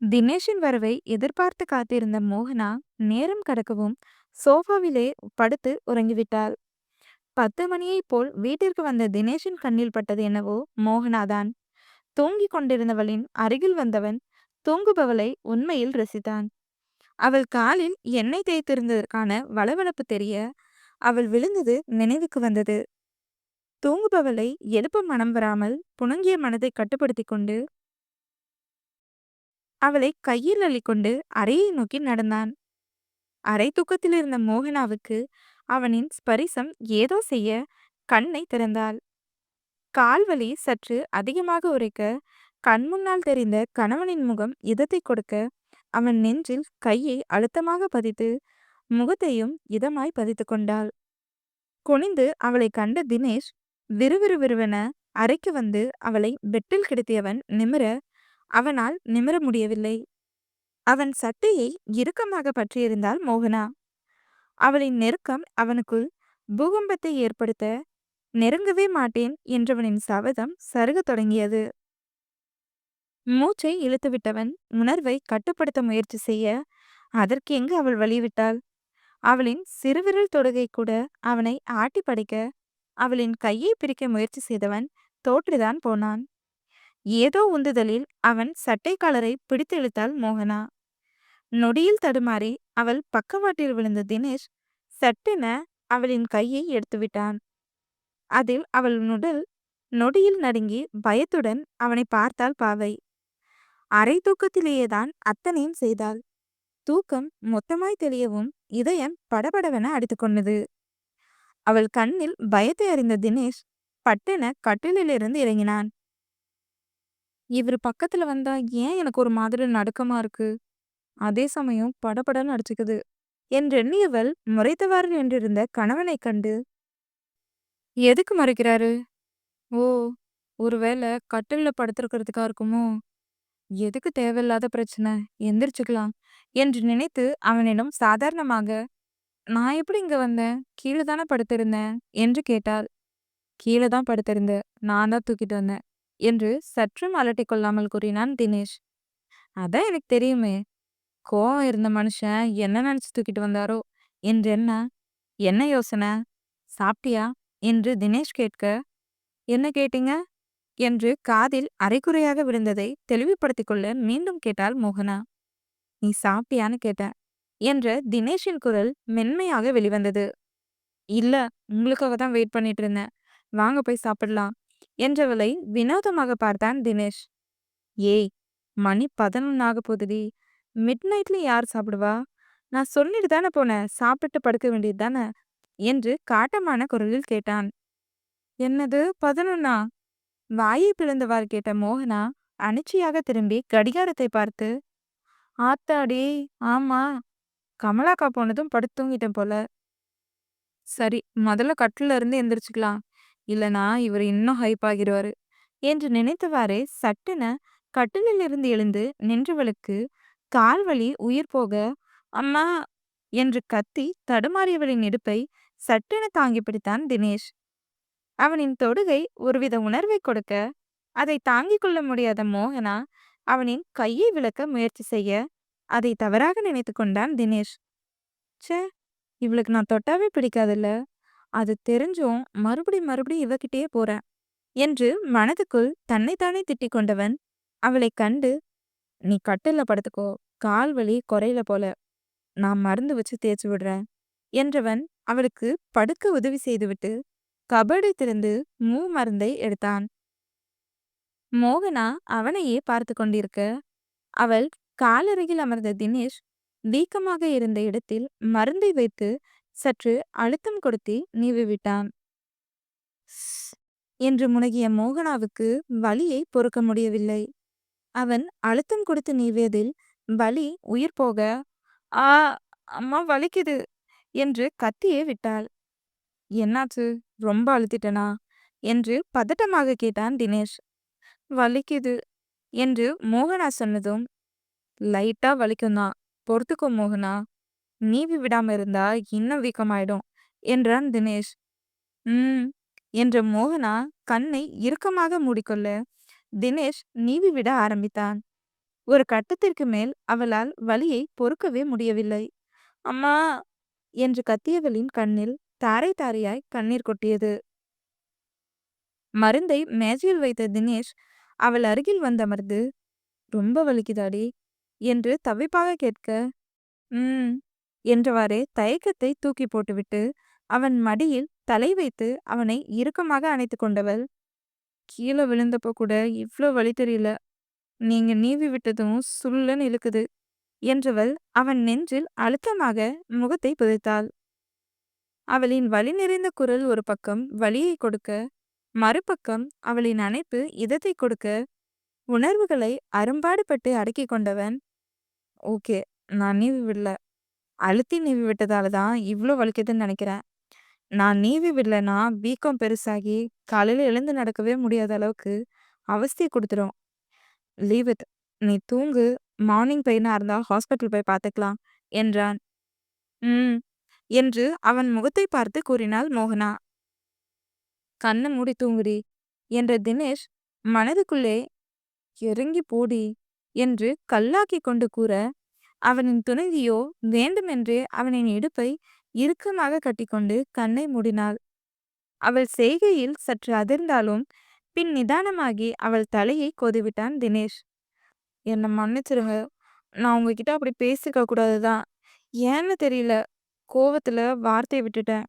தினேஷின் வரவை எதிர்பார்த்து காத்திருந்த மோகனா நேரம் கடக்கவும் சோஃபாவிலே படுத்து உறங்கிவிட்டாள். 10 மணியைப் போல் வீட்டிற்கு வந்த தினேஷின் கண்ணில் பட்டது என்னவோ மோகனாதான். தூங்கிக் கொண்டிருந்தவளின் அருகில் வந்தவன் தூங்குபவளை உண்மையில் ரசித்தான். அவள் காலில் எண்ணெய் தேய்த்திருந்ததற்கான வளவளப்பு தெரிய அவள் விழுந்தது நினைவுக்கு வந்தது. தூங்குபவளை எழுப்ப மனம் வராமல் புணங்கிய மனதை கட்டுப்படுத்தி கொண்டு அவளை கையில் அள்ளிக்கொண்டு அறையை நோக்கி நடந்தான். அரை தூக்கத்தில் இருந்த மோகனாவுக்கு அவனின் ஸ்பரிசம் ஏதோ செய்ய கண்ணை திறந்தாள். கால்வலி சற்று அதிகமாக உரைக்க கண்முன்னால் தெரிந்த கணவனின் முகம் இதத்தை கொடுக்க அவன் நெஞ்சில் கையை அழுத்தமாக பதித்து முகத்தையும் இதமாய் பதித்து கொண்டாள். குனிந்து அவளை கண்ட தினேஷ் விறுவிறுவிறுவென அறைக்கு வந்து அவளை பெட்டில் கிடத்தியவன் நிமிர அவனால் நிமிர முடியவில்லை. அவன் சட்டையை இறுக்கமாக பற்றியிருந்தாள் மோகனா. அவளின் நெருக்கம் அவனுக்குள் பூகம்பத்தை ஏற்படுத்த நெருங்கவே மாட்டேன் என்றவனின் சபதம் சருகத் தொடங்கியது. மூச்சை இழுத்துவிட்டவன் உணர்வை கட்டுப்படுத்த முயற்சி செய்ய அதற்கு எங்கு அவள் வழிவிட்டாள். அவளின் சிறுவிரல் தொடுகை கூட அவனை ஆட்டி படைக்க அவளின் கையை பிரிக்க முயற்சி செய்தவன் தோற்றுதான் போனான். ஏதோ உந்துதலில் அவன் சட்டை காலரை பிடித்து இழுத்தாள் மோகனா. நொடியில் தடுமாறி அவள் பக்கவாட்டில் விழுந்த தினேஷ் சட்டென அவளின் கையை எடுத்துவிட்டான். அதில் அவள் நொடியில் நடுங்கி பயத்துடன் அவனை பார்த்தாள் பாவை. அரை தூக்கத்திலேயேதான் அத்தனையும் செய்தாள். தூக்கம் மொத்தமாய் தெளியவும் இதயம் படபடவென அடித்துக்கொண்டது. அவள் கண்ணில் பயத்தை அறிந்த தினேஷ் பட்டென கட்டிலிலிருந்து இறங்கினான். இவர் பக்கத்துல வந்தா ஏன் எனக்கு ஒரு மாதிரி நடுக்கமா இருக்கு, அதே சமயம் படபடன்னு அடிச்சுக்குது என்றெண்ணியவள் முறைத்தவாறு நின்றிருந்த கணவனை கண்டு, எதுக்கு மறைக்கிறாரு? ஓ, ஒருவேளை கட்டில்ல படுத்திருக்கிறதுக்கா இருக்குமோ? எதுக்கு தேவையில்லாத பிரச்சனை, எந்திரிச்சுக்கலாம் என்று நினைத்து அவனிடம் சாதாரணமாக, நான் எப்படி இங்க வந்தேன், கீழே தானே படுத்திருந்தேன் என்று கேட்டாள். கீழே தான் படுத்திருந்த, நான் தான் தூக்கிட்டு வந்தேன் என்று சற்றும் அலட்டிக் கொள்ளாமல் கூறினான் தினேஷ். அதான் எனக்கு தெரியுமே, கோவம் இருந்த மனுஷன் என்ன நினைச்சு தூக்கிட்டு வந்தாரோ என்றென்ன. என்ன யோசனை, சாப்பிட்டியா என்று தினேஷ் கேட்க, என்ன கேட்டீங்க என்று காதில் அரைக்குறையாக விழுந்ததை தெளிவுபடுத்திக் கொள்ள மீண்டும் கேட்டாள் மோகனா. நீ சாப்பிட்டியான்னு கேட்ட என்ற தினேஷின் குரல் மென்மையாக வெளிவந்தது. இல்ல, உங்களுக்காக தான் வெயிட் பண்ணிட்டு இருந்தேன், வாங்க போய் சாப்பிடலாம் என்றவளை வினோதமாக பார்த்தான் தினேஷ். ஏய், மணி 11 ஆக போகுதுடி, மிட் நைட்ல யார் சாப்பிடுவா? நான் சொல்லிட்டு தானே போனேன், சாப்பிட்டு படுக்க வேண்டியது தானே என்று காட்டமான குரலில் கேட்டான். என்னது 11? வாயை பிளந்தவாறு கேட்ட மோகனா அனிச்சையாக திரும்பி கடிகாரத்தை பார்த்து, ஆத்தாடி, ஆமா, கமலாக்கா போனதும் படுத்து தூங்கிட்டேன் போல. சரி, முதல்ல கட்டில இருந்து எந்திரிச்சுக்கலாம், இல்லனா இவர் இன்னும் ஹைப் ஆகிடுவாரு என்று நினைத்தவாறே சட்டென கட்டிலில் இருந்து எழுந்து நின்றவளுக்கு கால்வலி உயிர் போக, அம்மா என்று கத்தி தடுமாறியவளின் இடுப்பை சட்டென தாங்கி பிடித்தான் தினேஷ். அவனின் தொடுகை ஒருவித உணர்வை கொடுக்க அதை தாங்கிக் கொள்ள முடியாத மோகனா அவனின் கையை விலக்க முயற்சி செய்ய அதை தவறாக நினைத்து கொண்டான் தினேஷ். ச்சே, இவளுக்கு நான் தொட்டாவே பிடிக்காதுல்ல, அது தெரிஞ்சும் மறுபடியும் இவகிட்டே போறேன் என்று மனதுக்குள் தன்னைத்தானே திட்டிக் கொண்டவன் அவளை கண்டு, நீ கட்டில்ல படுத்துக்கோ, கால் வலி குறையில போல, நான் மருந்து வச்சு தேய்ச்சி விடுறேன் என்றவன் அவளுக்கு படுக்க உதவி செய்துவிட்டு கபடி திறந்து மருந்தை எடுத்தான். மோகனா அவனையே பார்த்து கொண்டிருக்க அவள் காலருகில் அமர்ந்த தினேஷ் வீக்கமாக இருந்த இடத்தில் மருந்தை வைத்து சற்று அழுத்தம் கொடுத்து நீவி விட்டான். என்று முனகிய மோகனாவுக்கு வலியை பொறுக்க முடியவில்லை. அவன் அழுத்தம் கொடுத்து நீவியதில் வலி உயிர் போக, ஆ, அம்மா வலிக்குது என்று கத்தியே விட்டாள். என்னாச்சு, ரொம்ப அழுத்திட்டனா என்று பதட்டமாக கேட்டான் தினேஷ். வலிக்குது என்று மோகனா சொன்னதும், லைட்டா வலிக்கும்தான், பொறுத்துக்கோ மோகனா, நீவி விடாம இருந்தா இன்னும் வீக்கமாயிடும் என்றான் தினேஷ். என்ற மோகனா கண்ணை இறுக்கமாக மூடிக்கொள்ள தினேஷ் நீவி விட ஆரம்பித்தான். ஒரு கட்டத்திற்கு மேல் அவளால் வலியை பொறுக்கவே முடியவில்லை. அம்மா என்று கத்தியவளின் கண்ணில் தாரை தாரையாய் கண்ணீர் கொட்டியது. மருந்தை மேஜையில் வைத்த தினேஷ் அவள் அருகில் வந்தமர்ந்து, ரொம்ப வலிக்குதாடி என்று தவிப்பாக கேட்க, ம் என்றவாறே தயக்கத்தை தூக்கி போட்டுவிட்டு அவன் மடியில் தலை வைத்து அவனை இறுக்கமாக அணைத்து கொண்டவள், கீழே விழுந்தப்போ கூட இவ்ளோ வலி தெரியல. நீங்க நீவி விட்டதும் சுள்ளுன்னு இழுக்குது என்றவள் அவன் நெஞ்சில் அழுத்தமாக முகத்தை புதைத்தாள். அவளின் வலி நிறைந்த குரல் ஒரு பக்கம் வலியை கொடுக்க, மறுபக்கம் அவளின் அணைப்பு இதத்தை கொடுக்க, உணர்வுகளை அரும்பாடுபட்டு அடக்கி கொண்டவன், ஓகே, நான் நீவி விடல. அழுத்தி நீவி விட்டதால தான் இவ்ளோ வலிக்குதுன்னு நினைக்கிறேன். நான் நீவி விடலனா வீக்கம் பெருசாகி காலையில எழுந்து நடக்கவே முடியாத அளவுக்கு அவஸ்தையை கொடுத்துரும். Leave it. நீ தூங்கு. மார்னிங் பெயினா இருந்தா ஹாஸ்பிட்டல் போய் பார்த்துக்கலாம் என்றான். ம் என்று அவன் முகத்தை பார்த்து கூறினாள் மோகனா. கண்ணை மூடி தூங்குடி என்ற தினேஷ் மனதுக்குள்ளே இறங்கி போடி என்று கல்லாக்கி கொண்டு கூற, அவனின் துணைவியோ வேண்டுமென்றே அவனின் இடுப்பை இறுக்கமாக கட்டிக்கொண்டு கண்ணை மூடினாள். அவள் செய்கையில் சற்று அதிர்ந்தாலும் பின் நிதானமாகி அவள் தலையை கோதிவிட்டான் தினேஷ். என்னை மன்னிச்சிருங்க. நான் உங்ககிட்ட அப்படி பேசிக்க கூடாதுதான். ஏன்னு தெரியல, கோவத்துல வார்த்தையை விட்டுட்டேன்.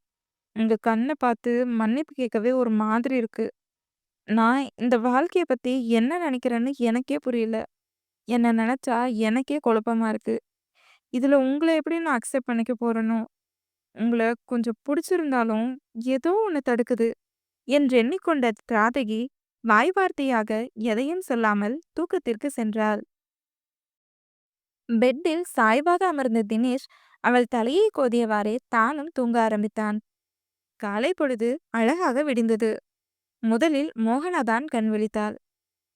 உங்க கண்ணை பார்த்து மன்னிப்பு கேட்கவே ஒரு மாதிரி இருக்கு. நான் இந்த வாழ்க்கைய பத்தி என்ன நினைக்கிறேன்னு எனக்கே புரியல. என்ன நினைச்சா எனக்கே குழப்பமா இருக்கு. இதுல உங்களை எப்படி நான் அக்செப்ட் பண்ணிக்க போறேனோ? உங்களை கொஞ்சம் பிடிச்சிருந்தாலும் ஏதோ ஒன்று தடுக்குது என்று எண்ணிக்கொண்ட திராதகி வாய் வார்த்தையாக எதையும் சொல்லாமல் தூக்கத்திற்கு சென்றாள். பெட்டில் சாய்வாக அமர்ந்த தினேஷ் அவள் தலையை கோதியவாறே தானும் தூங்க ஆரம்பித்தான். காலை பொழுது அழகாக விடிந்தது. முதலில் மோகனாதான் கண் விழித்தாள்.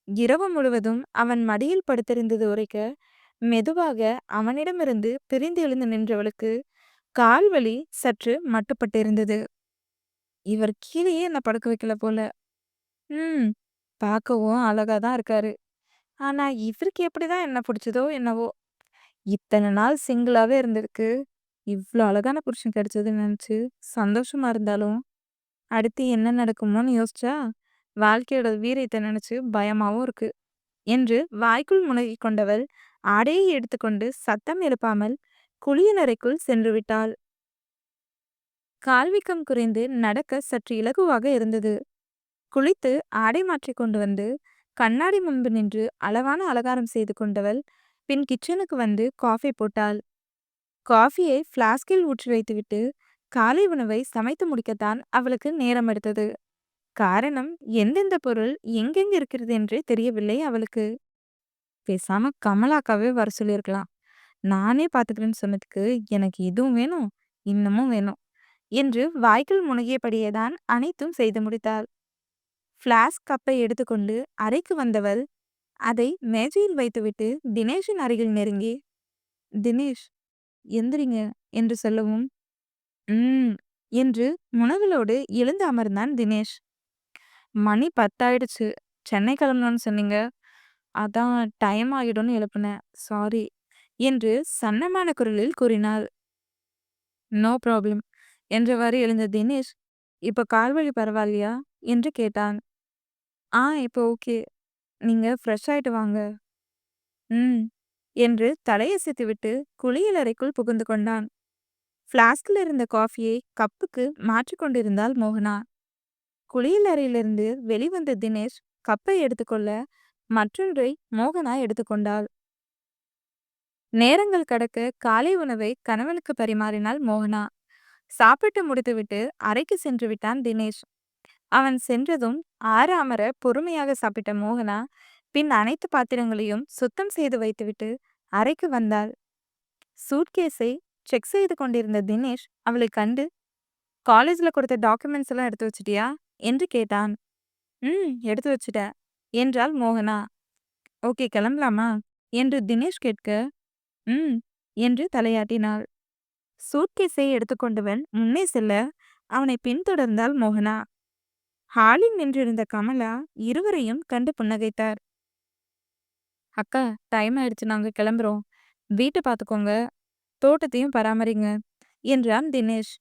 இரவு முழுவதும் அவன் மடியில் படுத்திருந்தது உரைக்க, மெதுவாக அவனிடமிருந்து பிரிந்து எழுந்து நின்றவளுக்கு கால்வலி சற்று மட்டுப்பட்டிருந்தது. இவர் கீழேயே என்ன படுக்க வைக்கல போல. பார்க்கவும் அழகாதான் இருக்காரு. ஆனா இவருக்கு எப்படிதான் என்ன பிடிச்சதோ என்னவோ. இத்தனை நாள் சிங்கிளாவே இருந்திருக்கு. இவ்வளோ அழகான புருஷன் கிடைச்சதுன்னு நினைச்சு சந்தோஷமா இருந்தாலும், அடுத்து என்ன நடக்குமோன்னு யோசிச்சா வாழ்க்கையோட வீரியத்தை நினைச்சு பயமாவும் இருக்கு என்று வாய்க்குள் முனகிக் கொண்டவள் ஆடையை எடுத்துக்கொண்டு சத்தம் எழுப்பாமல் குளியலறைக்குள் சென்று விட்டாள். கால்வீக்கம் குறைந்து நடக்க சற்று இலகுவாக இருந்தது. குளித்து ஆடை மாற்றி கொண்டு வந்து கண்ணாடி முன்பு நின்று அளவான அலங்காரம் செய்து கொண்டவள் பின் கிச்சனுக்கு வந்து காஃபி போட்டாள். காஃபியை பிளாஸ்கில் ஊற்றி வைத்துவிட்டு காலை உணவை சமைத்து முடிக்கத்தான் அவளுக்கு நேரம் எடுத்தது. காரணம், எந்தெந்த பொருள் எங்கெங்க இருக்கிறது என்றே தெரியவில்லை அவளுக்கு. பேசாம கமலாக்காவே வர சொல்லியிருக்கலாம். நானே பார்த்துக்கிறேன்னு சொன்னதுக்கு எனக்கு இதுவும் வேணும், இன்னமும் வேணும் என்று வாய்க்குள் முனகியபடியேதான் அனைத்தும் செய்து முடித்தாள். பிளாஸ்க் கப்பை எடுத்துக்கொண்டு அறைக்கு வந்தவள் அதை மேஜையில் வைத்துவிட்டு தினேஷின் அருகில் நெருங்கி, தினேஷ் எந்திரிங்க என்று சொல்லவும், என்று முனவலோடு எழுந்து அமர்ந்தான் தினேஷ். மணி 10 ஆயிடுச்சு. சென்னை கிளம்பணும்னு சொன்னீங்க. அதான் டைம் ஆகிடும்னு எழுப்புனேன். சாரி என்று சன்னமான குரலில் கூறினாள். நோ ப்ராப்ளம் என்றவாறு எழுந்த தினேஷ், இப்போ கால்வலி பரவாயில்லையா என்று கேட்டான். இப்போ ஓகே. நீங்க ஃப்ரெஷ் ஆயிட்டு வாங்க. என்று தலையசைத்துவிட்டு குளியலறைக்குள் புகுந்து கொண்டான். பிளாஸ்கில் இருந்த காஃபியை கப்புக்கு மாற்றிக்கொண்டிருந்தாள் மோகனா. குளியலறையிலிருந்து வெளிவந்த தினேஷ் கப்பை எடுத்துக்கொள்ள மற்றொன்றை மோகனா எடுத்துக்கொண்டாள். நேரங்கள் கடக்க காலை உணவை கணவனுக்கு பரிமாறினாள் மோகனா. சாப்பிட்டு முடித்துவிட்டு அறைக்கு சென்று விட்டான் தினேஷ். அவன் சென்றதும் ஆற அமர பொறுமையாக சாப்பிட்ட மோகனா பின் அனைத்து பாத்திரங்களையும் சுத்தம் செய்து வைத்துவிட்டு அறைக்கு வந்தாள். சூட்கேஸை செக் செய்து கொண்டிருந்த தினேஷ் அவளை கண்டு, காலேஜ்ல கொடுத்த டாக்குமெண்ட்ஸ் எல்லாம் எடுத்து வச்சிட்டியா என்று கேட்டான். எடுத்து வச்சிட்ட என்றாள் மோகனா. ஓகே, கிளம்பலாமா என்று தினேஷ் கேட்க, என்று தலையாட்டினாள். சூட்கேஸை எடுத்துக்கொண்டவன் முன்னே செல்ல அவனை பின்தொடர்ந்தாள் மோகனா. ஹாலில் நின்றிருந்த கமலா இருவரையும் கண்டு புன்னகைத்தார். அக்கா, டைம் ஆயிடுச்சு, நாங்க கிளம்புறோம். வீட்ட பார்த்துக்கோங்க, தோட்டத்தையும் பராமரிங்க என்றான் தினேஷ்.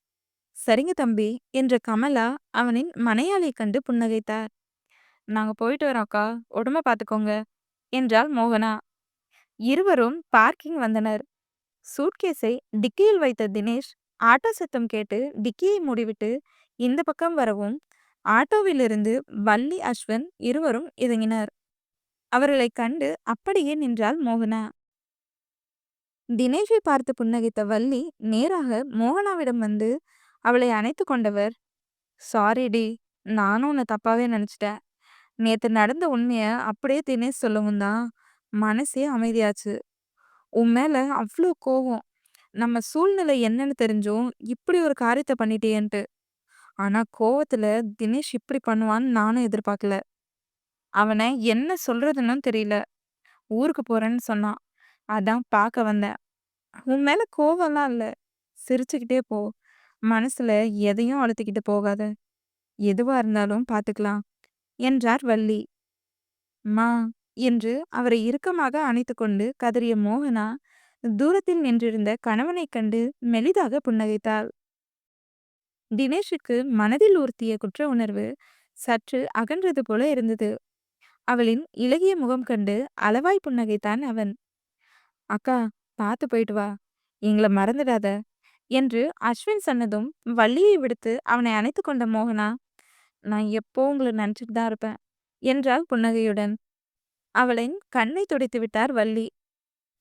சரிங்க தம்பி என்ற கமலா அவனின் மனையாளைக் கண்டு புன்னகைத்தார். நாங்க போயிட்டு வரோம் அக்கா, உடம்ப பார்த்துக்கோங்க என்றாள் மோகனா. இருவரும் பார்க்கிங் வந்தனர். சூட்கேஸை டிக்கியில் வைத்த தினேஷ் ஆட்டோ சத்தம் கேட்டு டிக்கியை மூடிவிட்டு இந்த பக்கம் வரவும் ஆட்டோவிலிருந்து வள்ளி, அஸ்வின் இருவரும் இறங்கினர். அவர்களைக் கண்டு அப்படியே நின்றாள் மோகனா. தினேஷை பார்த்து புன்னகைத்த வள்ளி நேராக மோகனாவிடம் வந்து அவளை அணைத்து கொண்டவர், சாரிடி, நானும் உன்னை தப்பாவே நினைச்சிட்டேன். நேத்து நடந்த உண்மைய அப்படியே தினேஷ் சொல்லவும் தான் மனசே அமைதியாச்சு. உன் மேல அவ்வளோ கோவம். நம்ம சூழ்நிலை என்னன்னு தெரிஞ்சும் இப்படி ஒரு காரியத்தை பண்ணிட்டியேன்ட்டு. ஆனா கோவத்துல தினேஷ் இப்படி பண்ணுவான்னு நானும் எதிர்பார்க்கல. அவனை என்ன சொல்றதுன்னு தெரியல. ஊருக்கு போறேன்னு சொன்னான். அதான் பார்க்க வந்தேன். உன் மேல கோவம்லாம் இல்ல. சிரிச்சுக்கிட்டே போ. மனசுல எதையும் அழுத்திக்கிட்டு போகாத. எதுவா இருந்தாலும் பார்த்துக்கலாம் என்றார் வள்ளி. மா என்று அவரை இறுக்கமாக அணைத்துக்கொண்டு கதறிய மோகனா தூரத்தில் நின்றிருந்த கணவனைக் கண்டு மெலிதாக புன்னகைத்தாள். தினேஷுக்கு மனதில் உறுத்திய குற்ற உணர்வு சற்று அகன்றது போல இருந்தது. அவளின் இளகிய முகம் கண்டு அளவாய் புன்னகைத்தான் அவன். அக்கா, பார்த்து போயிட்டு வா, எங்களை மறந்துடாத என்று அஸ்வின் சொன்னதும் வள்ளியை விடுத்து அவனை அணைத்து கொண்ட மோகனா, நான் எப்போ உங்களை நினைச்சிட்டு தான் இருப்பேன் என்றாள் புன்னகையுடன். அவளின் கண்ணை துடைத்து விட்டார் வள்ளி.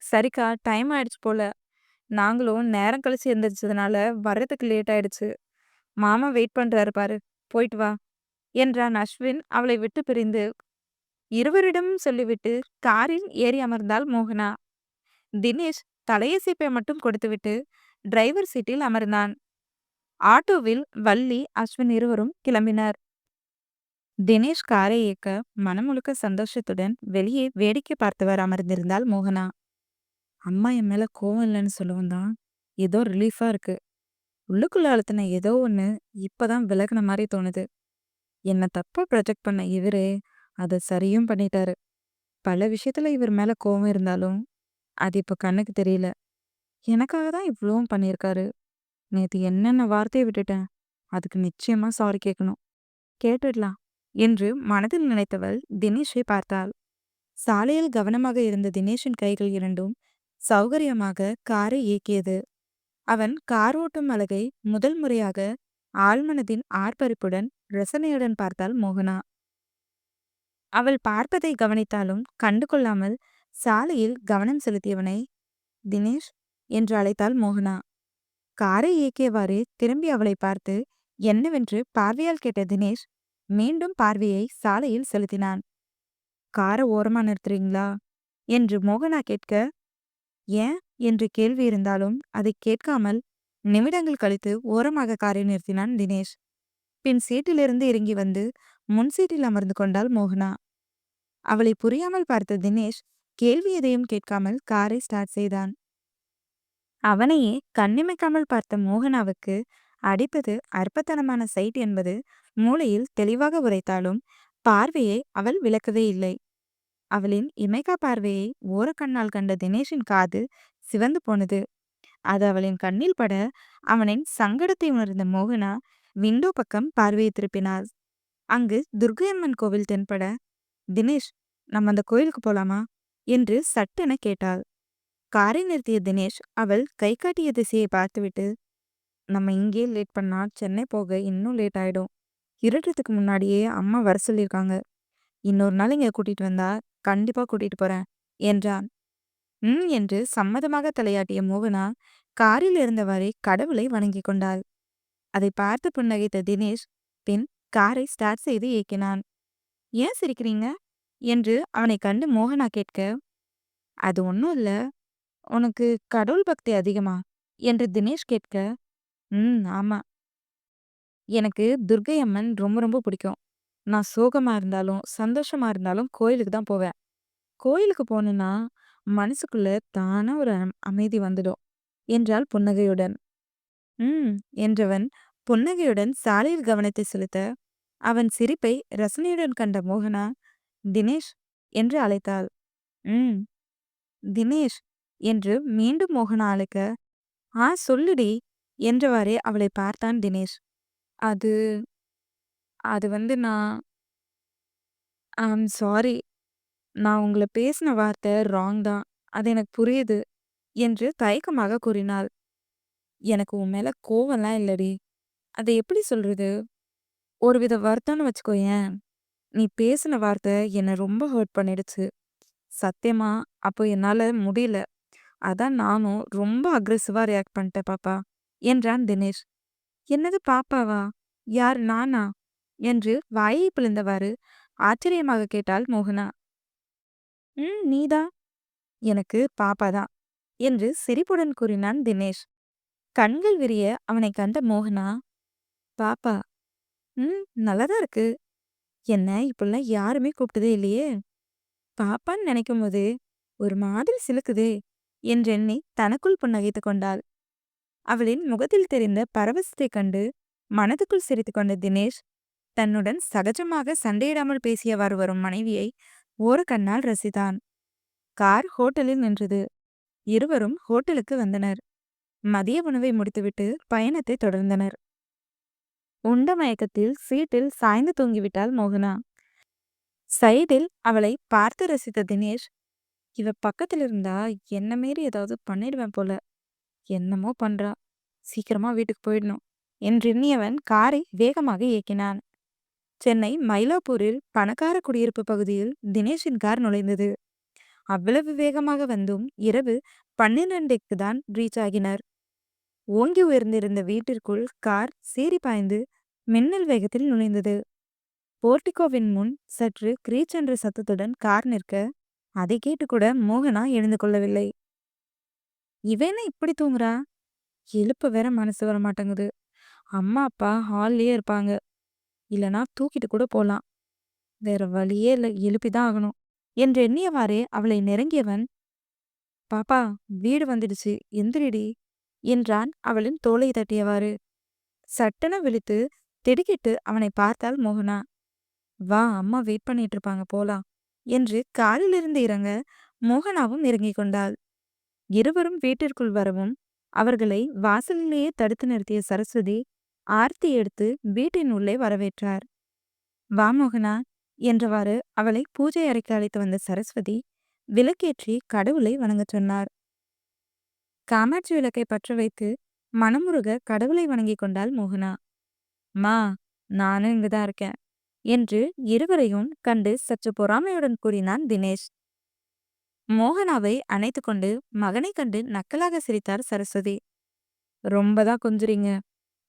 சரிக்கா, டைம் ஆயிடுச்சு போல. நாங்களும் நேரம் கழிச்சு எந்திரிச்சதுனால வர்றதுக்கு லேட் ஆயிடுச்சு. மாமா வெயிட் பண்றாரு பாரு, போயிட்டு வா என்றான் அஸ்வின் அவளை விட்டு பிரிந்து. இருவரிடமும் சொல்லிவிட்டு காரில் ஏறி அமர்ந்தாள் மோகனா. தினேஷ் தலையசைப்பை மட்டும் கொடுத்துவிட்டு டிரைவர் சீட்டில் அமர்ந்தான். ஆட்டோவில் வள்ளி, அஸ்வின் இருவரும் கிளம்பினர். தினேஷ் காரை இயக்க மனம் முழுக்க சந்தோஷத்துடன் வெளியே வேடிக்கை பார்த்தவர் அமர்ந்திருந்தாள் மோகனா. அம்மா என் மேல கோவம் இல்லைன்னு சொல்லவும் தான் ஏதோ ரிலீஃபா இருக்கு. உள்ளுக்குள்ள அழுத்தின ஏதோ ஒண்ணு இப்பதான் விலகுன மாதிரி தோணுது. என்ன தப்பா ப்ரொஜெக்ட் பண்ண இவரே அதை சரியும் பண்ணிட்டாரு. பல விஷயத்துல இவர் மேல கோவம் இருந்தாலும் அது இப்ப கண்ணுக்கு தெரியல. எனக்காக தான் இவ்வளவும் பண்ணியிருக்காரு. நேத்து என்னென்ன வார்த்தையை விட்டுட்டேன். அதுக்கு நிச்சயமா சாரி கேட்கணும். கேட்டுடலாம் என்று மனதில் நினைத்தவள் தினேஷை பார்த்தாள். சாலையில் கவனமாக இருந்த தினேஷின் கைகள் இரண்டும் சௌகரியமாக காரை இயக்கியது. அவன் கார் ஓட்டும் அழகை முதல் முறையாக ஆழ்மனதின் ஆர்ப்பரிப்புடன் ரசனையுடன் பார்த்தாள் மோகனா. அவள் பார்ப்பதை கவனித்தாலும் கண்டு கொள்ளாமல் சாலையில் கவனம் செலுத்தியவனை தினேஷ் என்று அழைத்தாள் மோகனா. காரை இயக்கியவாறே திரும்பி அவளை பார்த்து என்னவென்று பார்வையால் கேட்ட தினேஷ் மீண்டும் பார்வையை சாலையில் செலுத்தினான். காரை ஓரமா நிறுத்துறீங்களா என்று மோகனா கேட்க, ஏன் என்று கேள்வி இருந்தாலும் அதை கேட்காமல் நிமிடங்கள் கழித்து ஓரமாக காரை நிறுத்தினான் தினேஷ். பின் சீட்டிலிருந்து இறங்கி வந்து முன் சீட்டில் அமர்ந்து கொண்டாள் மோகனா. அவளை புரியாமல் பார்த்த தினேஷ் கேள்வி எதையும் கேட்காமல் காரை ஸ்டார்ட் செய்தான். அவனையே கண்ணிமைக்காமல் பார்த்த மோகனாவுக்கு அடிப்பது அற்பத்தனமான சைட் என்பது மூளையில் தெளிவாக உரைத்தாலும் பார்வையை அவள் விளக்கவே இல்லை. அவளின் இமைக்கா பார்வையை ஓரக்கண்ணால் கண்ட தினேஷின் காது சிவந்து போனது. அது அவளின் கண்ணில் பட அவனின் சங்கடத்தை உணர்ந்த மோகனா விண்டோ பக்கம் பார்வையை திருப்பினாள். அங்கு துர்க்கையம்மன் கோவில் தென்பட, தினேஷ், நம்ம அந்த கோயிலுக்கு போலாமா என்று சட்டென கேட்டாள். காரை நிறுத்திய தினேஷ் அவள் கை காட்டிய திசையை பார்த்துவிட்டு, நம்ம இங்கே லேட் பண்ணா சென்னை போக இன்னும் லேட் ஆயிடும். இருட்டுறதுக்கு முன்னாடியே அம்மா வர சொல்லியிருக்காங்க. இன்னொரு நாள் இங்க கூட்டிட்டு வந்தா கண்டிப்பா கூட்டிட்டு போறேன் என்றான். என்று சம்மதமாக தலையாட்டிய மோகனா காரில் இருந்தவரை கடவுளை வணங்கி கொண்டாள். அதை பார்த்து புன்னகைத்த தினேஷ் பின் காரை ஸ்டார்ட் செய்து இயக்கினான். ஏன் சிரிக்கிறீங்க என்று அவனை கண்டு மோகனா கேட்க, அது ஒன்றும் இல்ல, உனக்கு கடவுள் பக்தி அதிகமா என்று தினேஷ் கேட்க, ஆமா, எனக்கு துர்க்கை அம்மன் ரொம்ப ரொம்ப பிடிக்கும். நான் சோகமா இருந்தாலும் சந்தோஷமா இருந்தாலும் கோயிலுக்கு தான் போவேன். கோயிலுக்கு போனேன்னா மனசுக்குள்ள தானா ஒரு அமைதி வந்துடும் என்றாள் புன்னகையுடன். ம் என்றவன் புன்னகையுடன் சாலையில் கவனத்தை செலுத்த அவன் சிரிப்பை ரசனையுடன் கண்ட மோகனா தினேஷ் என்று அழைத்தாள். ம். தினேஷ் என்று மீண்டும் மோகனா அழைக்க, சொல்லுடி என்றவாறே அவளை பார்த்தான் தினேஷ். அது அது வந்து சாரி. நான் உங்கள பேசின வார்த்தை ராங் தான். அது எனக்கு புரியுது என்று தயக்கமாக கூறினாள். எனக்கு உன் மேல கோவம்லாம் இல்லடி. அத எப்படி சொல்றது? ஒருவித வருத்தம்னு வச்சுக்கோயேன். நீ பேசின வார்த்தை என்ன ரொம்ப ஹர்ட் பண்ணிடுச்சு. சத்தியமா அப்போ என்னால முடியல. அதான் நானும் ரொம்ப அக்ரெசிவா ரியாக்ட் பண்ணிட்டேன் பாப்பா என்றான் தினேஷ். என்னது பாப்பாவா? யார் நானா? என்று வாயை பிளந்தவாறு ஆச்சரியமாக கேட்டாள் மோகனா. நீதான். எனக்கு பாப்பா தான் என்று சிரிப்புடன் கூறினான் தினேஷ். கண்கள் விரிய அவனை கண்ட மோகனா, பாப்பா, நல்லாதான் இருக்கு. என்ன இப்படிலாம் யாருமே கூப்பிட்டதே இல்லையே. பாப்பான்னு நினைக்கும் போதே ஒரு மாதிரி சிலுக்குதே என்றெண்ணி தனக்குள் புன்னகைத்துக் கொண்டாள். அவளின் முகத்தில் தெரிந்த பரவசத்தைக் கண்டு மனதுக்குள் சிரித்துக் கொண்ட தினேஷ் தன்னுடன் சகஜமாக சண்டையிடாமல் பேசியவாறு வரும் மனைவியை ஒரு கண்ணால் ரசித்தான். கார் ஹோட்டலில் நின்றது. இருவரும் ஹோட்டலுக்கு வந்தனர். மதிய உணவை முடித்துவிட்டு பயணத்தை தொடர்ந்தனர். உண்ட மயக்கத்தில் சீட்டில் சாய்ந்து தூங்கிவிட்டாள் மோகனா. சைடில் அவளை பார்த்து ரசித்த தினேஷ், இவ பக்கத்துல இருந்தா என்ன மீறி ஏதாவது பண்ணிடுவேன் போல. என்னமோ பண்றா. சீக்கிரமா வீட்டுக்கு போயிடணும் என்றெண்ணியவன் காரை வேகமாக இயக்கினான். சென்னை மயிலாப்பூரில் பணக்கார குடியிருப்பு பகுதியில் தினேஷின் கார் நுழைந்தது. அவ்வளவு வேகமாக வந்தும் இரவு 12க்கு தான் ரீச் ஆகினர். ஓங்கி உயர்ந்திருந்த வீட்டிற்குள் கார் சீறி பாய்ந்து மின்னல் வேகத்தில் நுழைந்தது. போர்டிகோவின் முன் சற்று கிரீச் என்ற சத்தத்துடன் கார் நிற்க, அதை கேட்டு கூட மோகனா எழுந்து கொள்ளவில்லை. இவன இப்படி தூங்குறா? எழுப்ப வேற மனசு வர மாட்டேங்குது. அம்மா அப்பா ஹால்லயே இருப்பாங்க. இல்லனா தூக்கிட்டு கூட போலாம். வேற வழியே இல்லை, எழுப்பிதான் ஆகணும் என்று எண்ணியவாறே அவளை நெருங்கியவன், பாப்பா, வீடு வந்துடுச்சு, எந்திரிடி என்றான் அவளின் தோளை தட்டியவாறு. சட்டென விழித்து திடுக்கிட்டு அவனை பார்த்தாள் மோகனா. வா, அம்மா வெயிட் பண்ணிட்டு இருப்பாங்க, போலாம் என்று காரிலிருந்து இறங்க மோகனாவும் இறங்கிக் கொண்டாள். இருவரும் வீட்டிற்குள் வரவும் அவர்களை வாசலிலேயே தடுத்து நிறுத்திய சரஸ்வதி ஆர்த்தி எடுத்து வீட்டின் உள்ளே வரவேற்றார். வா மோகனா என்றவாறு அவளை பூஜை அறைக்கு அழைத்து வந்த சரஸ்வதி விளக்கேற்றி கடவுளை வணங்கச் சொன்னார். காமாட்சி விளக்கை பற்ற வைத்து மனமுருக கடவுளை வணங்கிக் கொண்டாள் மோகனா. மா, நானும் இங்குதான் இருக்கேன் என்று இருவரையும் கண்டு சற்று பொறாமையுடன் கூறினான் தினேஷ். மோகனாவை அணைத்து கொண்டு மகனை கண்டு நக்கலாக சிரித்தார் சரஸ்வதி. ரொம்பதான் கொஞ்சுறீங்க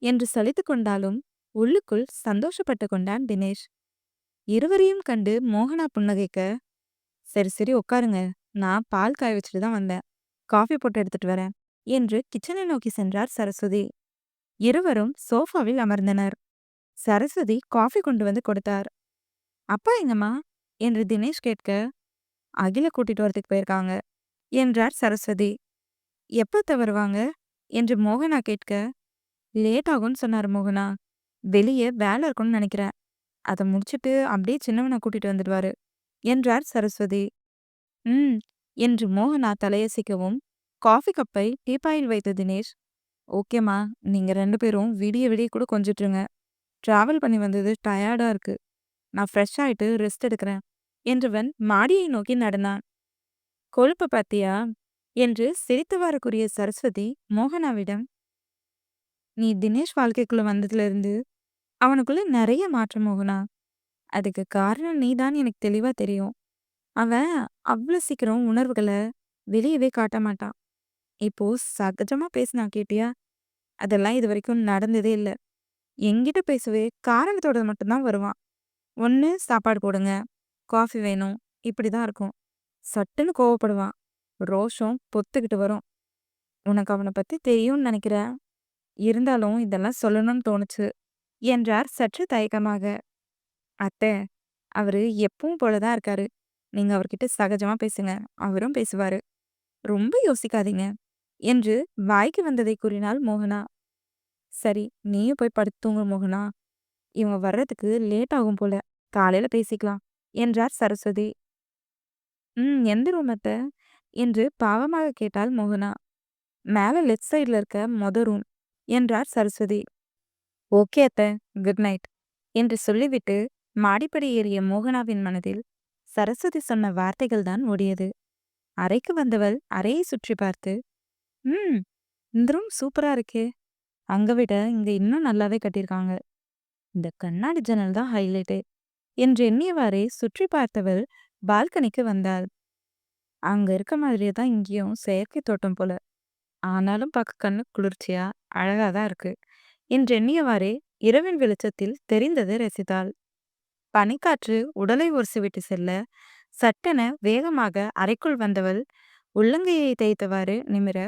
என்று சலித்து கொண்டாலும் உள்ளுக்குள் சந்தோஷப்பட்டு கொண்டான் தினேஷ். இருவரையும் கண்டு மோகனா புன்னகைக்க, சரி சரி உட்காருங்க, நான் பால் காய வச்சுட்டு தான் வந்தேன், காஃபி போட்டு எடுத்துட்டு வரேன் என்று கிச்சனை நோக்கி சென்றார் சரஸ்வதி. இருவரும் சோஃபாவில் அமர்ந்தனர். சரஸ்வதி காஃபி கொண்டு வந்து கொடுத்தார். அப்பா எங்கம்மா என்று தினேஷ் கேட்க, அகில கூட்டிட்டு வரதுக்கு போயிருக்காங்க என்றார் சரஸ்வதி. எப்ப வருவாங்க என்று மோகனா கேட்க, லேட் ஆகும்னு சொன்னார் மோகனா. வெளியே வேலை இருக்கும்னு நினைக்கிறேன். அதை முடிச்சுட்டு அப்படியே சின்னவனை கூட்டிட்டு வந்துடுவாரு என்றார் சரஸ்வதி. என்று மோகனா தலையசைக்கவும் காஃபி கப்பை டீப்பாயில் வைத்த தினேஷ், ஓகேம்மா, நீங்க 2 பேரும் விடிய விடிய கூட கொஞ்சிட்டுருங்க. டிராவல் பண்ணி வந்தது டயர்டா இருக்கு. நான் ஃப்ரெஷ் ஆயிட்டு ரெஸ்ட் எடுக்கிறேன் என்றவன் மாடியை நோக்கி நடந்தான். கொழுப்ப பாத்தியா என்று சிரித்தவாறு கூறிய சரஸ்வதி மோகனாவிடம், நீ தினேஷ் வாழ்க்கைக்குள்ள வந்ததுல இருந்து அவனுக்குள்ள நிறைய மாற்றம் மோகனா. அதுக்கு காரணம் நீதான் எனக்கு தெளிவா தெரியும். அவன் அவ்வளவு சீக்கிரம் உணர்வுகளை வெளியவே காட்ட மாட்டான். இப்போ சகஜமா பேசினா கேட்டியா? அதெல்லாம் இது வரைக்கும் நடந்ததே இல்லை. என்கிட்ட பேசவே காரணத்தோட மட்டும்தான் வருவான். ஒன்று சாப்பாடு போடுங்க, காஃபி வேணும், இப்படிதான் இருக்கும். சட்டுன்னு கோவப்படுவான். ரோஷம் பொத்துக்கிட்டு வரும். உனக்கு அவனை பத்தி தெரியும்னு நினைக்கிற. இருந்தாலும் இதெல்லாம் சொல்லணும்னு தோணுச்சு என்றார் சற்று தயக்கமாக. அத்தை, அவரு எப்பவும் போலதான் இருக்காரு. நீங்க அவர்கிட்ட சகஜமா பேசுங்க, அவரும் பேசுவாரு. ரொம்ப யோசிக்காதீங்க என்று வாய்க்கு வந்ததை கூறினாள் மோகனா. சரி, நீயும் போய் படுத்து தூங்கு மோகனா. இவங்க வர்றதுக்கு லேட் ஆகும் போல. காலையில பேசிக்கலாம் என்றார் சரஸ்வதி. எந்த ரூம் அத்த? என்று பாவமாக கேட்டாள் மோகனா. மேல லெஃப்ட் சைடுல இருக்க மொத ரூம் என்றார் சரஸ்வதி. ஓகே அத்த, குட் நைட் என்று சொல்லிவிட்டு மாடிப்படி ஏறிய மோகனாவின் மனதில் சரஸ்வதி சொன்ன வார்த்தைகள் தான் ஓடியது. அறைக்கு வந்தவள் அறையை சுற்றி பார்த்து, ம் இந்த ரூம் சூப்பரா இருக்கே. அங்க விட இங்க இன்னும் நல்லாவே கட்டியிருக்காங்க. இந்த கண்ணாடி ஜன்னல் தான் ஹைலைட்டே என்று எண்ணியவாறே சுற்றி பார்த்தவள் பால்கனிக்கு வந்தாள். அங்க இருக்க மாதிரியே தான் இங்கேயும் செயற்கை தோட்டம் போல. ஆனாலும் பார்க்க கண்ணு குளிர்ச்சியா அழகா தான் இருக்கு என்று எண்ணியவாறே இரவின் வெளிச்சத்தில் தெரிந்ததை ரசித்தாள். பனிக்காற்று உடலை உரசிவிட்டு செல்ல சட்டென வேகமாக அறைக்குள் வந்தவள் உள்ளங்கையை தேய்த்தவாறு நிமிர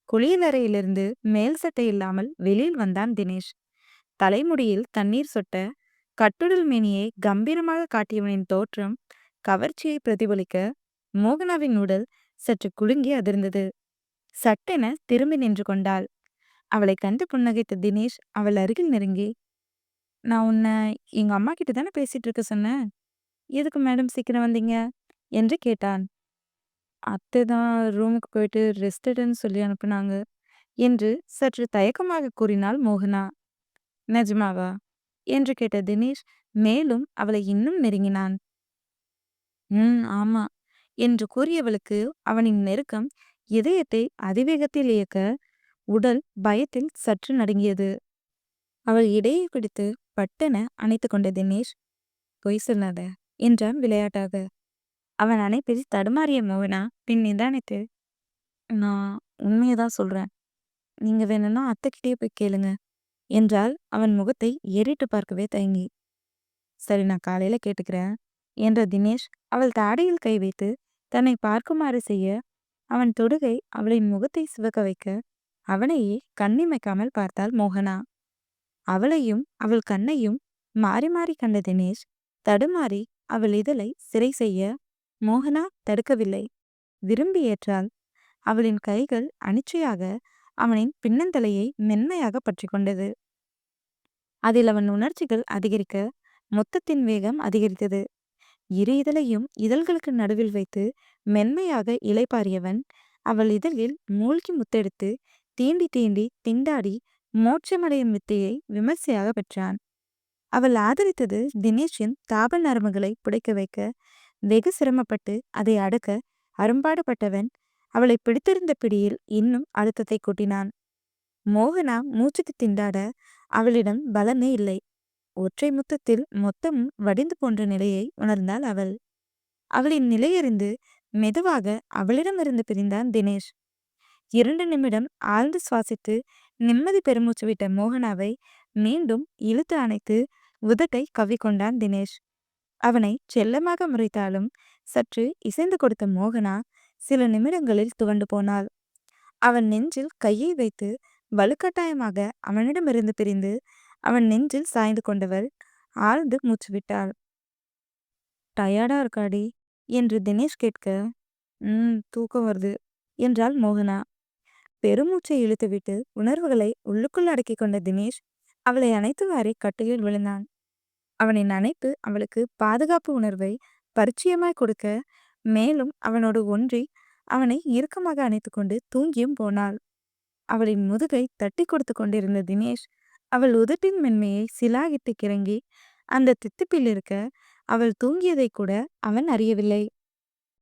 குளியலறையிலிருந்து மேல் சட்டை இல்லாமல் வெளியில் வந்தான் தினேஷ். தலைமுடியில் தண்ணீர் சொட்ட கட்டுடல் மேனியை கம்பீரமாக காட்டியவனின் தோற்றம் கவர்ச்சியை பிரதிபலிக்க மோகனாவின் உடல் சற்று குலுங்கி அதிர்ந்தது. சட்டென திரும்பி நின்று கொண்டாள். அவளை கண்டு புன்னகைத்த தினேஷ் அவள் அருகில் நெருங்கி, நான் உன்னை எங்க அம்மா கிட்ட தானே பேசிட்டு இருக்க சொன்னேன். எதுக்கு மேடம் சீக்கிரம் வந்தீங்க என்று கேட்டான். அத்தை தான் ரூமுக்கு போயிட்டு ரெஸ்ட் எடுன்னு சொல்லி அனுப்புனாங்க என்று சற்று தயக்கமாக கூறினாள் மோகனா. நிஜமாவா என்று கேட்ட தினேஷ் மேலும் அவளை இன்னும் நெருங்கினான். ஆமா என்று கூறியவளுக்கு அவனின் நெருக்கம் இதயத்தை அதிவேகத்தில் இயக்க உடல் பயத்தில் சற்று நடுங்கியது. அவள் இடையை பிடித்து பட்டென அணைத்து கொண்ட தினேஷ், பொய் சொல்லாத என்றான் விளையாட்டாக. அவன் அணைப்பில் தடுமாறிய மோகனா பின் நிதானித்து, நான் உண்மையதான் சொல்றேன். நீங்க வேணும்னா அத்தைக்கிட்டே போய் கேளுங்க என்றால் அவன் முகத்தை ஏறிட்டு பார்க்கவே தயங்கி. சரி, நான் காலையில கேட்டுக்கிறேன் என்ற தினேஷ் அவள் தாடையில் கை வைத்து தன்னை பார்க்குமாறு செய்ய அவன் தொடுகை அவளின் முகத்தை சிவக்க வைக்க அவனையே கண்ணிமைக்காமல் பார்த்தாள் மோகனா. அவளையும் அவள் கண்ணையும் மாறி மாறி கண்ட தினேஷ் தடுமாறி அவள் இதழை சிறை செய்ய மோகனா தடுக்கவில்லை. விரும்பி ஏற்றாள். அவளின் கைகள் அனிச்சையாக அவனின் பின்னந்தலையை மென்மையாக பற்றி கொண்டது. அதில் அவன் உணர்ச்சிகள் அதிகரிக்க மொத்தத்தின் வேகம் அதிகரித்தது. இரு இதழையும் இதழ்களுக்கு நடுவில் வைத்து மென்மையாக இளைப்பாரியவன் அவள் இதழில் மூழ்கி முத்தெடுத்து தீண்டி தீண்டி திண்டாடி மோட்சமடையும் வித்தையை விமர்சையாக பெற்றான். அவள் ஆதரித்தது தினேஷின் தாப நரம்புகளை புடைக்க வைக்க வெகு சிரமப்பட்டு அதை அடக்க அரும்பாடுபட்டவன் அவளை பிடித்திருந்த பிடியில் இன்னும் அழுத்தத்தை கூட்டினான். மோகனா மூச்சுக்கு திண்டாட அவளிடம் பலமே இல்லை. ஒற்றை முத்தத்தில் மொத்தமும் வடிந்து போன்ற நிலையை உணர்ந்தாள் அவள். அவளின் நிலையறிந்து மெதுவாக அவளிடமிருந்து பிரிந்தான் தினேஷ். 2 நிமிடம் ஆழ்ந்து சுவாசித்து நிம்மதி பெருமூச்சு விட்ட மோகனாவை மீண்டும் இழுத்து அணைத்து உதட்டை கவ்விக்கொண்டான் தினேஷ். அவனை செல்லமாக முறைத்தாலும் சற்று இசைந்து கொடுத்த மோகனா சில நிமிடங்களில் துவண்டு போனாள். அவன் நெஞ்சில் கையை வைத்து வலுக்கட்டாயமாக அவனிடமிருந்து பிரிந்து அவன் நெஞ்சில் சாய்ந்து கொண்டவள் ஆழ்ந்து மூச்சு விட்டாள். டயர்டா இருக்காடி என்று தினேஷ் கேட்க, தூக்கம் வருது என்றாள் மோகனா. பெருமூச்சை இழுத்துவிட்டு உணர்வுகளை உள்ளுக்குள் அடக்கிக் கொண்ட தினேஷ் அவளை அணைத்துவாறே கட்டிலில் விழுந்தான். அவனின் அணைப்பு அவளுக்கு பாதுகாப்பு உணர்வை பரிச்சயமாய் கொடுக்க மேலும் அவனோடு ஒன்றி அவனை இறுக்கமாக அணைத்து கொண்டு தூங்கியும் போனாள். அவளின் முதுகை தட்டி கொடுத்து கொண்டிருந்த தினேஷ் அவள் உதட்டின் மென்மையை சிலாகிட்டு கிறங்கி அந்த தித்திப்பில் இருக்க அவள் தூங்கியதை கூட அவன் அறியவில்லை.